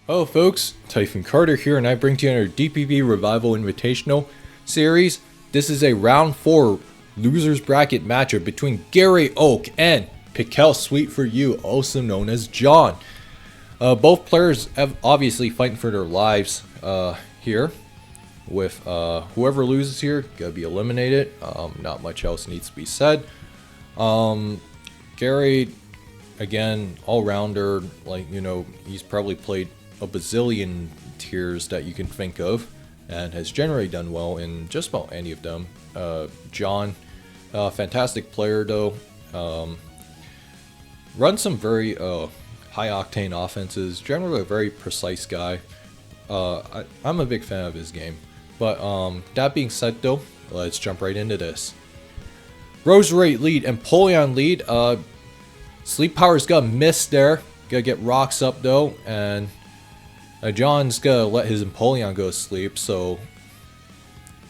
Hello folks, Typhoon Carter here, and I bring to you another DPP Revival Invitational series. This is a round 4 losers bracket matchup between Garay and Pkel SweeTforU, also known as John. Both players have obviously fighting for their lives here. With whoever loses here gonna be eliminated. Not much else needs to be said. Garay, again, all-rounder, he's probably played a bazillion tiers that you can think of and has generally done well in just about any of them. John, fantastic player though, runs some very high octane offenses, generally a very precise guy. I'm a big fan of his game, but that being said though, let's jump right into this. Rosary lead, Empoleon lead. Sleep Power's gonna miss there, gonna get rocks up though, and John's gonna let his Empoleon go to sleep, so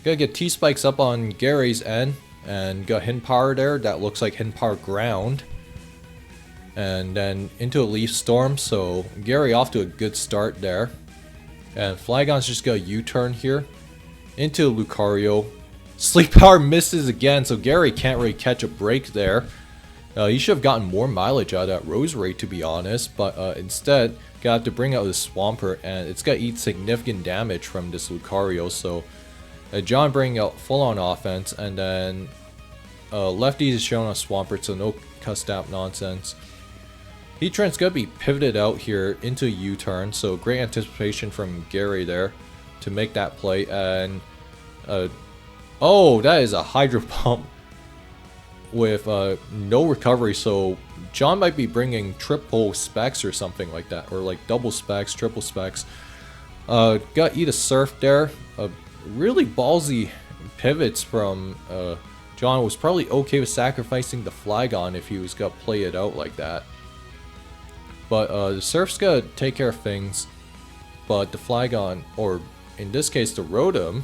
gonna get T-Spikes up on Garay's end, and got Hidden Power there, that looks like Hidden Power ground. And then into a Leaf Storm, so Garay off to a good start there. And Flygon's just gonna U-turn here, into Lucario. Sleep Power misses again, so Garay can't really catch a break there. He should have gotten more mileage out of that Rosary, to be honest, but instead got to bring out the Swampert, and it's gonna eat significant damage from this Lucario. So John bringing out full-on offense, and then Lefty is showing a Swampert, so no Custap nonsense. Heatran's gonna be pivoted out here into a U-turn, so great anticipation from Garay there to make that play. And oh, that is a Hydro Pump with no recovery, so John might be bringing triple specs or something like that, or like double specs, triple specs. Got eat a Surf there. Really ballsy pivots from John. Was probably okay with sacrificing the Flygon if he was gonna play it out like that, but the Surf's gonna take care of things. But the Flygon, or in this case the Rotom.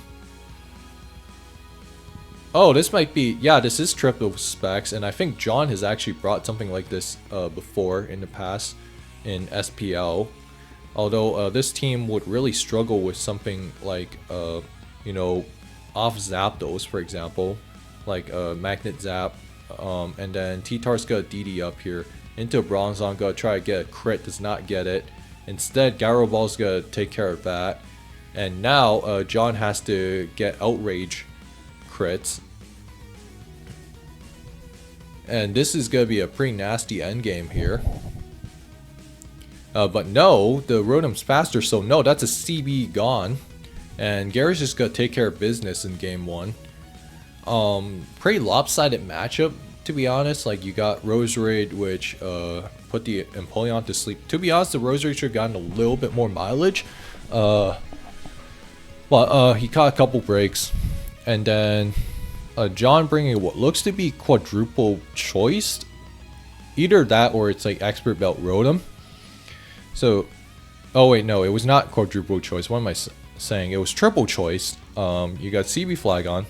Oh, this might be, yeah, this is triple specs, and I think John has actually brought something like this before in the past in SPL. Although this team would really struggle with something like, off Zapdos, for example, like Magnet Zap, and then T-Tar's got DD up here into Bronzong, gonna try to get a crit, does not get it. Instead, Gyro Ball's gonna take care of that, and now John has to get Outrage crits, and this is gonna be a pretty nasty endgame here. But no, the Rotom's faster, so no, that's a CB gone, and Garay's just gonna take care of business in game 1. Pretty lopsided matchup, to be honest. Like, you got Rosary, which put the Empoleon to sleep. To be honest, the Rosary should have gotten a little bit more mileage, but he caught a couple breaks. And then John bringing what looks to be quadruple choiced, either that or it's like Expert Belt Rotom. So, oh wait, no, it was not quadruple choice. What am I saying? It was triple choice. You got CB Flygon,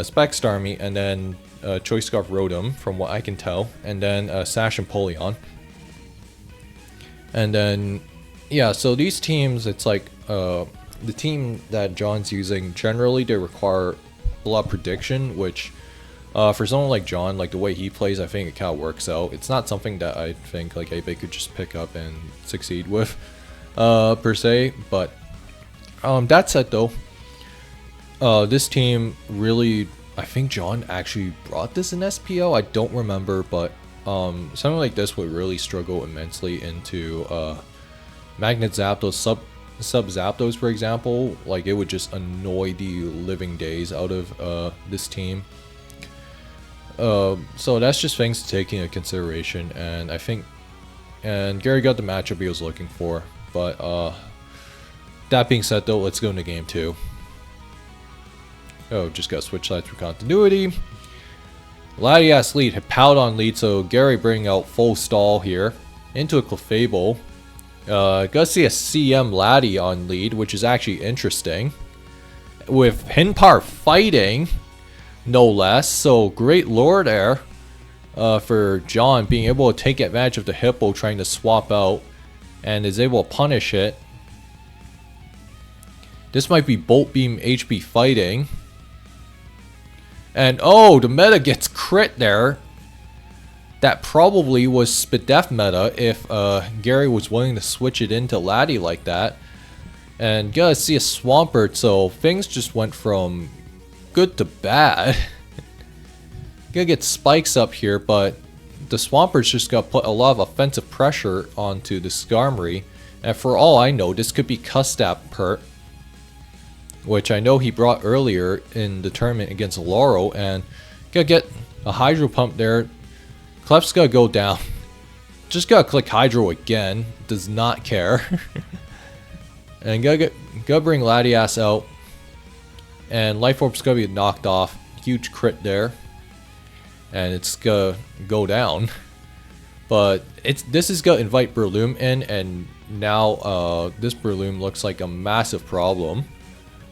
Spec Starmie, and then Choice Scarf Rotom, from what I can tell, and then Sash Empoleon. And then, yeah, so these teams, it's like the team that John's using, generally they require a lot of prediction, which for someone like John, like the way he plays, I think it kind of works out. It's not something that I think like anybody could just pick up and succeed with per se. But that said though, this team really, I think John actually brought this in SPO, I don't remember, but something like this would really struggle immensely into Magnet Zapdos, Sub Zapdos, for example. Like, it would just annoy the living days out of this team. So that's just things to take into consideration, and I think, and Garay got the matchup he was looking for. But that being said though, let's go into game 2. Oh, just gotta switch sides for continuity. Latias lead, Hippowdon lead, so Garay bringing out full stall here into a Clefable. Gotta see a CM Laddie on lead, which is actually interesting. With Hidden Power fighting, no less. So great lore there for John, being able to take advantage of the Hippo trying to swap out, and is able to punish it This might be Bolt Beam HP fighting. And oh, the meta gets crit there. That probably was Spadef meta if Garay was willing to switch it into Laddie like that. And gotta see a Swampert, so things just went from good to bad. Gonna get spikes up here, but the Swampert's just gonna put a lot of offensive pressure onto the Skarmory. And for all I know, this could be Custap Pert, which I know he brought earlier in the tournament against Loro, and gonna get a Hydro Pump there. Clef's gonna go down. Just gotta click Hydro again. Does not care. And gotta bring Latias out. And Life Orb's gonna be knocked off. Huge crit there. And it's gonna go down. But this is gonna invite Breloom in, and now this Breloom looks like a massive problem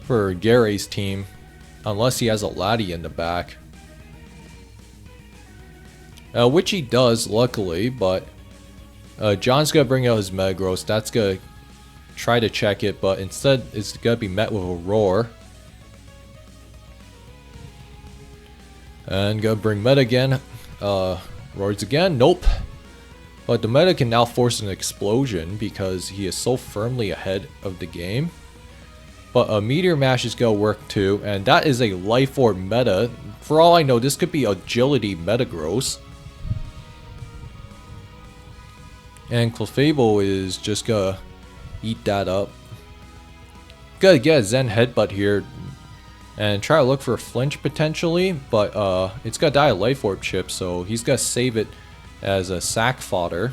for Garay's team, unless he has a Laddie in the back. Which he does, luckily, but John's gonna bring out his Metagross. That's gonna try to check it, but instead it's gonna be met with a Roar. And gonna bring Meta again. Roars again, nope. But the Meta can now force an explosion because he is so firmly ahead of the game. But a Meteor Mash is gonna work too, and that is a Life Orb meta. For all I know, this could be Agility Metagross. And Clefable is just gonna eat that up. Gotta get a Zen Headbutt here and try to look for a flinch potentially, but it's gonna die a Life Orb chip, so he's gonna save it as a sack fodder.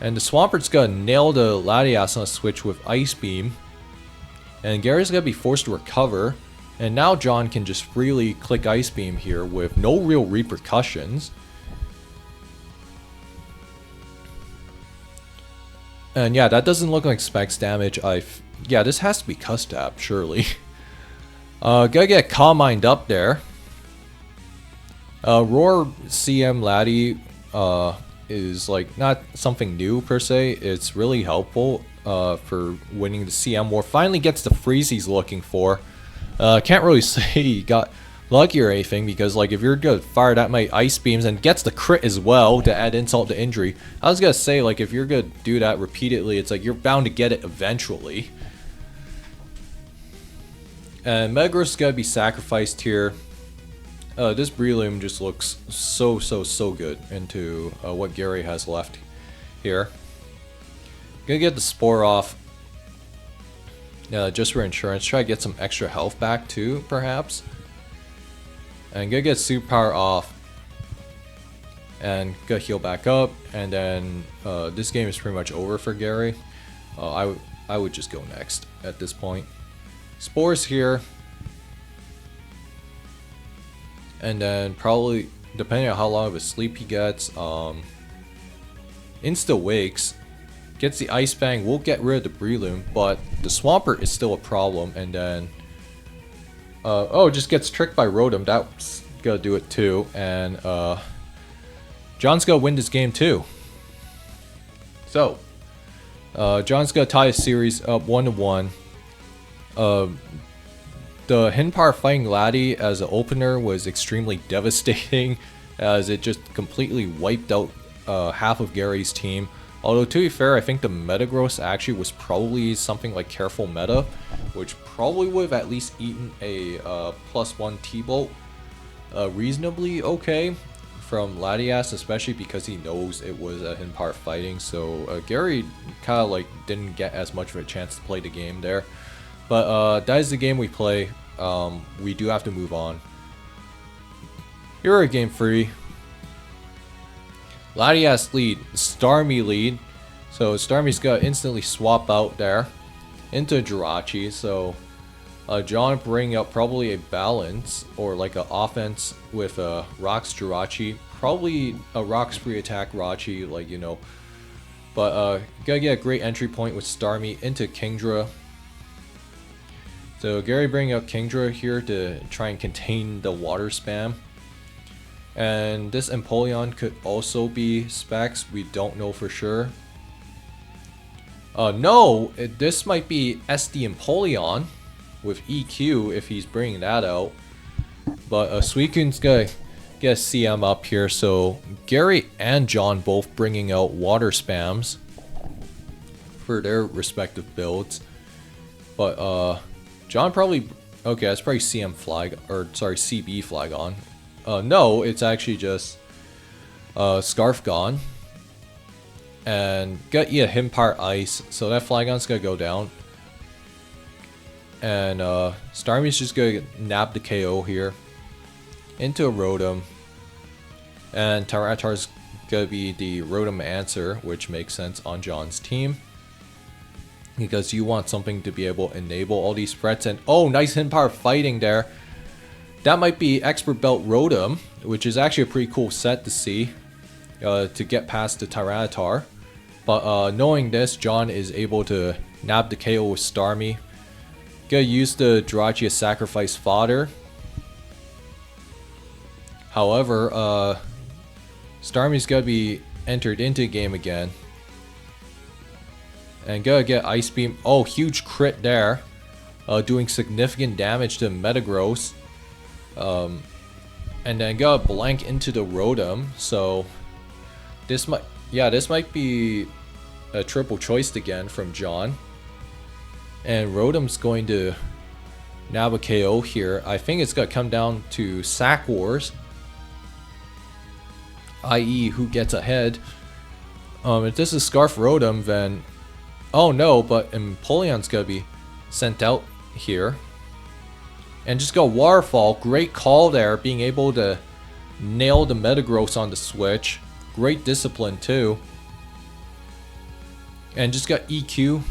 And the Swampert's gonna nail the Latias on a switch with Ice Beam. And Garay's gonna be forced to recover. And now John can just freely click Ice Beam here with no real repercussions. And yeah, that doesn't look like Specs damage. Yeah, this has to be Custap, surely. Gotta get Calm-Mind up there. Roar CM Laddie is like not something new per se. It's really helpful for winning the CM war. Finally gets the freeze he's looking for. Can't really say he got lucky or anything, because like if you're gonna fire that many Ice Beams and gets the crit as well to add insult to injury, I was gonna say like if you're gonna do that repeatedly, it's like you're bound to get it eventually. And Metagross is gonna be sacrificed here. This Breloom just looks so good into what Garay has left here. Gonna get the Spore off just for insurance. Try to get some extra health back too, perhaps. And gonna get Superpower off. And gonna heal back up. And then this game is pretty much over for Garay. I would just go next at this point. Spores here. And then probably, depending on how long of a sleep he gets, Insta Wakes, gets the Ice Fang, will get rid of the Breloom, but the Swampert is still a problem. And then, oh, just gets tricked by Rotom, that's gonna do it too. And John's gonna win this game too. So, John's gonna tie the series up 1-1. The Hinpar fighting Laddie as an opener was extremely devastating, as it just completely wiped out half of Garay's team. Although to be fair, I think the Metagross actually was probably something like Careful Meta, which probably would have at least eaten a +1 T-Bolt reasonably okay from Latias, especially because he knows it was a Hinpar fighting. So Garay kind of like didn't get as much of a chance to play the game there. But that is the game we play. We do have to move on. Here are game 3. Latias lead, Starmie lead. So Starmie's gonna instantly swap out there into Jirachee. So John bring up probably a balance or like an offense with Rocks Jirachee. Probably a Rocks free attack Rachi, like, you know. But gotta get a great entry point with Starmie into Kingdra. So Garay bringing up Kingdra here to try and contain the water spam. And this Empoleon could also be Specs, we don't know for sure. No, this might be SD Empoleon with EQ if he's bringing that out. But Suicune's gonna get CM up here, so Garay and John both bringing out water spams for their respective builds. But John probably, okay, that's probably CM flag, or sorry, CB Flagon. No, it's actually just Scarf gone. And got a Himpire Ice, so that Flagon's gonna go down. And Starmie's just gonna nab the KO here into a Rotom. And Tyranitar's gonna be the Rotom answer, which makes sense on John's team. Because you want something to be able to enable all these threats. And oh, nice Himpire fighting there. That might be Expert Belt Rotom, which is actually a pretty cool set to see. To get past the Tyranitar. But knowing this, John is able to nab the KO with Starmie. Gonna use the Jirachee as sacrifice fodder. However, Starmie's gonna be entered into the game again. And gonna get Ice Beam. Oh, huge crit there. Doing significant damage to Metagross. And then gonna blank into the Rotom. So this might be a triple choice again from John. And Rotom's going to nab a KO here. I think it's going to come down to Sack Wars. I.e. who gets ahead. If this is Scarf Rotom, then... Oh no, but Empoleon's going to be sent out here. And just go Waterfall. Great call there, being able to nail the Metagross on the switch. Great discipline too. And just got EQ.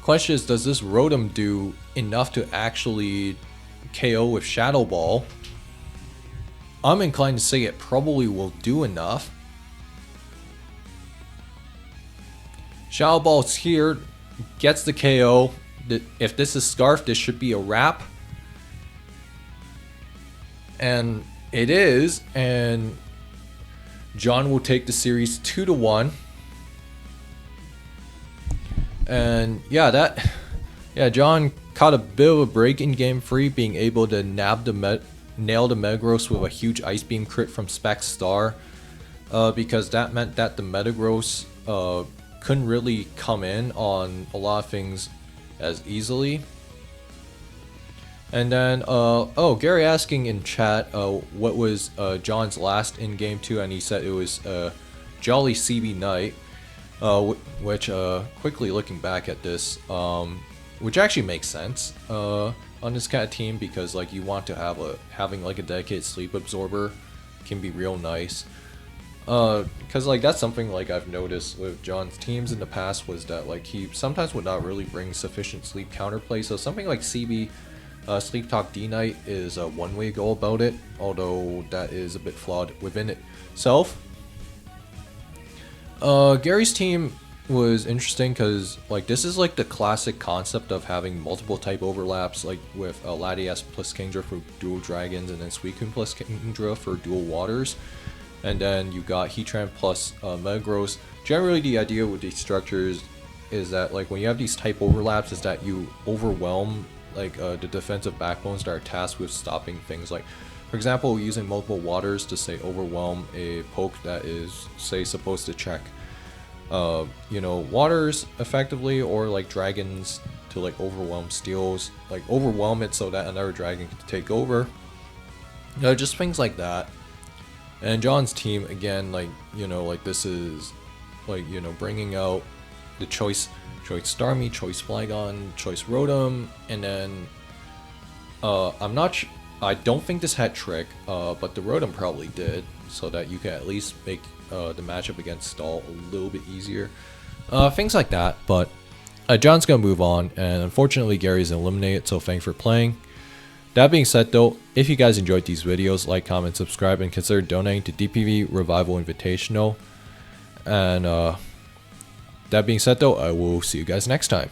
Question is, does this Rotom do enough to actually KO with Shadow Ball? I'm inclined to say it probably will do enough. Shadow Ball's here, gets the KO. If this is Scarf, this should be a wrap. And it is, and John will take the series 2-1. And yeah, John caught a bit of a break in Game 3, being able to nail the Metagross with a huge Ice Beam crit from Spec Star. Because that meant that the Metagross couldn't really come in on a lot of things as easily. And then, Garay asking in chat what was John's last in Game 2, and he said it was Jolly CB Knight, which, quickly looking back at this, which actually makes sense on this kind of team, because like you want to have having like a dedicated sleep absorber can be real nice. Because like that's something like I've noticed with John's teams in the past, was that like he sometimes would not really bring sufficient sleep counterplay, so something like CB Sleep Talk D-Night is one way to go about it, although that is a bit flawed within itself. Gary's team was interesting because like this is like the classic concept of having multiple type overlaps, like with Latias plus Kingdra for dual dragons, and then Suicune plus Kingdra for dual waters, and then you got Heatran plus Metagross. Generally the idea with these structures is that like when you have these type overlaps is that you overwhelm like the defensive backbones that are tasked with stopping things, like for example using multiple waters to say overwhelm a poke that is say supposed to check waters effectively, or like dragons to like overwhelm steals, like overwhelm it so that another dragon can take over, just things like that. And John's team again, like like this is like bringing out the choice Starmie, choice Flygon, choice Rotom, and then I don't think this had Trick, but the Rotom probably did, so that you can at least make the matchup against Stall a little bit easier. Things like that, but John's gonna move on, and unfortunately Gary's eliminated, so thanks for playing. That being said though, if you guys enjoyed these videos, like, comment, subscribe, and consider donating to DPP Revival Invitational. And that being said though, I will see you guys next time.